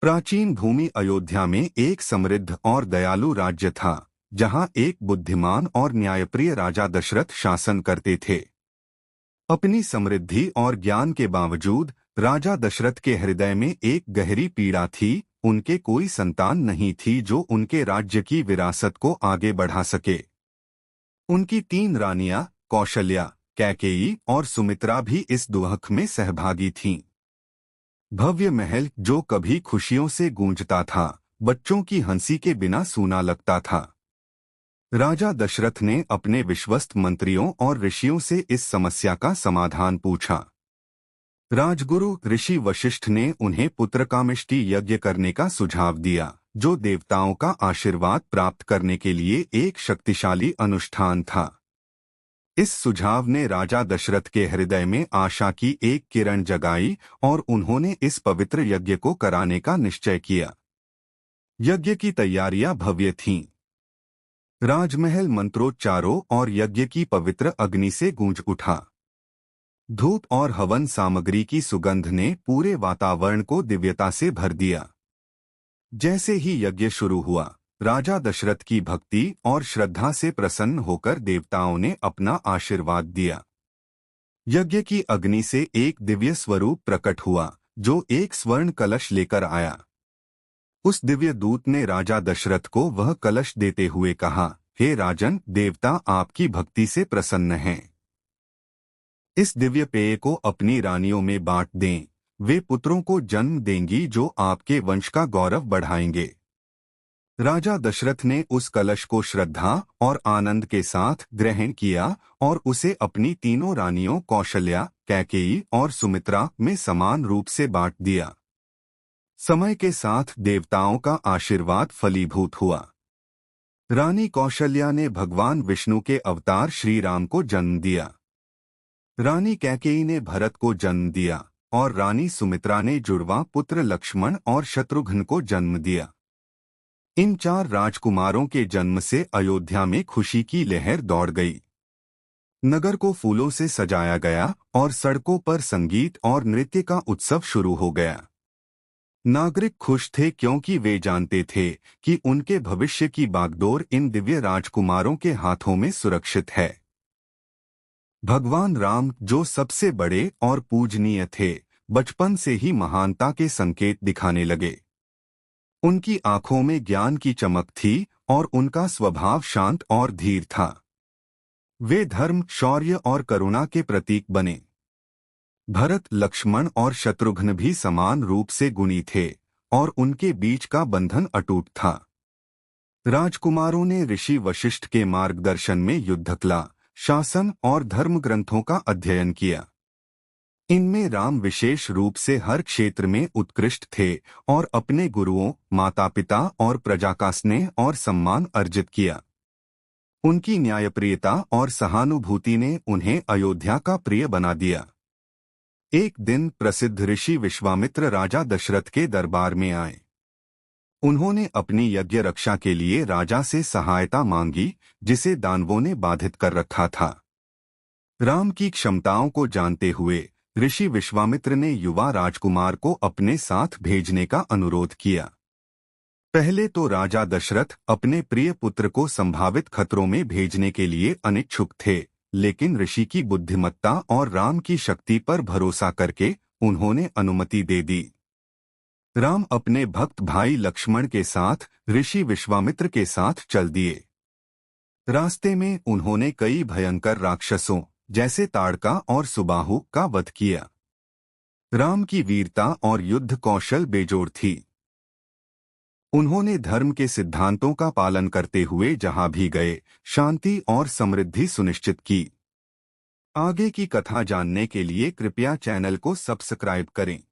प्राचीन भूमि अयोध्या में एक समृद्ध और दयालु राज्य था, जहां एक बुद्धिमान और न्यायप्रिय राजा दशरथ शासन करते थे। अपनी समृद्धि और ज्ञान के बावजूद राजा दशरथ के हृदय में एक गहरी पीड़ा थी। उनके कोई संतान नहीं थी जो उनके राज्य की विरासत को आगे बढ़ा सके। उनकी 3 रानियां कौशल्या, कैकेयी और सुमित्रा भी इस दुहक में सहभागी थीं। भव्य महल जो कभी खुशियों से गूंजता था, बच्चों की हंसी के बिना सूना लगता था। राजा दशरथ ने अपने विश्वस्त मंत्रियों और ऋषियों से इस समस्या का समाधान पूछा। राजगुरु ऋषि वशिष्ठ ने उन्हें पुत्रकामेष्टि यज्ञ करने का सुझाव दिया, जो देवताओं का आशीर्वाद प्राप्त करने के लिए एक शक्तिशाली अनुष्ठान था। इस सुझाव ने राजा दशरथ के हृदय में आशा की एक किरण जगाई और उन्होंने इस पवित्र यज्ञ को कराने का निश्चय किया। यज्ञ की तैयारियां भव्य थीं। राजमहल मंत्रोच्चारों और यज्ञ की पवित्र अग्नि से गूंज उठा। धूप और हवन सामग्री की सुगंध ने पूरे वातावरण को दिव्यता से भर दिया। जैसे ही यज्ञ शुरू हुआ, राजा दशरथ की भक्ति और श्रद्धा से प्रसन्न होकर देवताओं ने अपना आशीर्वाद दिया। यज्ञ की अग्नि से एक दिव्य स्वरूप प्रकट हुआ, जो एक स्वर्ण कलश लेकर आया। उस दिव्य दूत ने राजा दशरथ को वह कलश देते हुए कहा, हे राजन, देवता आपकी भक्ति से प्रसन्न हैं। इस दिव्य पेय को अपनी रानियों में बांट दें। वे पुत्रों को जन्म देंगी जो आपके वंश का गौरव बढ़ाएंगे। राजा दशरथ ने उस कलश को श्रद्धा और आनंद के साथ ग्रहण किया और उसे अपनी 3 रानियों कौशल्या, कैकेयी और सुमित्रा में समान रूप से बांट दिया। समय के साथ देवताओं का आशीर्वाद फलीभूत हुआ। रानी कौशल्या ने भगवान विष्णु के अवतार श्री राम को जन्म दिया। रानी कैकेयी ने भरत को जन्म दिया और रानी सुमित्रा ने जुड़वा पुत्र लक्ष्मण और शत्रुघ्न को जन्म दिया। इन 4 राजकुमारों के जन्म से अयोध्या में खुशी की लहर दौड़ गई। नगर को फूलों से सजाया गया और सड़कों पर संगीत और नृत्य का उत्सव शुरू हो गया। नागरिक खुश थे क्योंकि वे जानते थे कि उनके भविष्य की बागडोर इन दिव्य राजकुमारों के हाथों में सुरक्षित है। भगवान राम, जो सबसे बड़े और पूजनीय थे, बचपन से ही महानता के संकेत दिखाने लगे। उनकी आंखों में ज्ञान की चमक थी और उनका स्वभाव शांत और धीर था। वे धर्म, शौर्य और करुणा के प्रतीक बने। भरत, लक्ष्मण और शत्रुघ्न भी समान रूप से गुणी थे और उनके बीच का बंधन अटूट था। राजकुमारों ने ऋषि वशिष्ठ के मार्गदर्शन में युद्धकला, शासन और धर्म ग्रंथों का अध्ययन किया। इनमें राम विशेष रूप से हर क्षेत्र में उत्कृष्ट थे और अपने गुरुओं, माता-पिता और प्रजा का स्नेह और सम्मान अर्जित किया। उनकी न्यायप्रियता और सहानुभूति ने उन्हें अयोध्या का प्रिय बना दिया। एक दिन प्रसिद्ध ऋषि विश्वामित्र राजा दशरथ के दरबार में आए। उन्होंने अपनी यज्ञ रक्षा के लिए राजा से सहायता मांगी, जिसे दानवों ने बाधित कर रखा था। राम की क्षमताओं को जानते हुए ऋषि विश्वामित्र ने युवा राजकुमार को अपने साथ भेजने का अनुरोध किया। पहले तो राजा दशरथ अपने प्रिय पुत्र को संभावित खतरों में भेजने के लिए अनिच्छुक थे, लेकिन ऋषि की बुद्धिमत्ता और राम की शक्ति पर भरोसा करके उन्होंने अनुमति दे दी। राम अपने भक्त भाई लक्ष्मण के साथ ऋषि विश्वामित्र के साथ चल दिए। रास्ते में उन्होंने कई भयंकर राक्षसों जैसे ताड़का और सुबाहु का वध किया। राम की वीरता और युद्ध कौशल बेजोड़ थी। उन्होंने धर्म के सिद्धांतों का पालन करते हुए जहां भी गए, शांति और समृद्धि सुनिश्चित की। आगे की कथा जानने के लिए कृपया चैनल को सब्सक्राइब करें।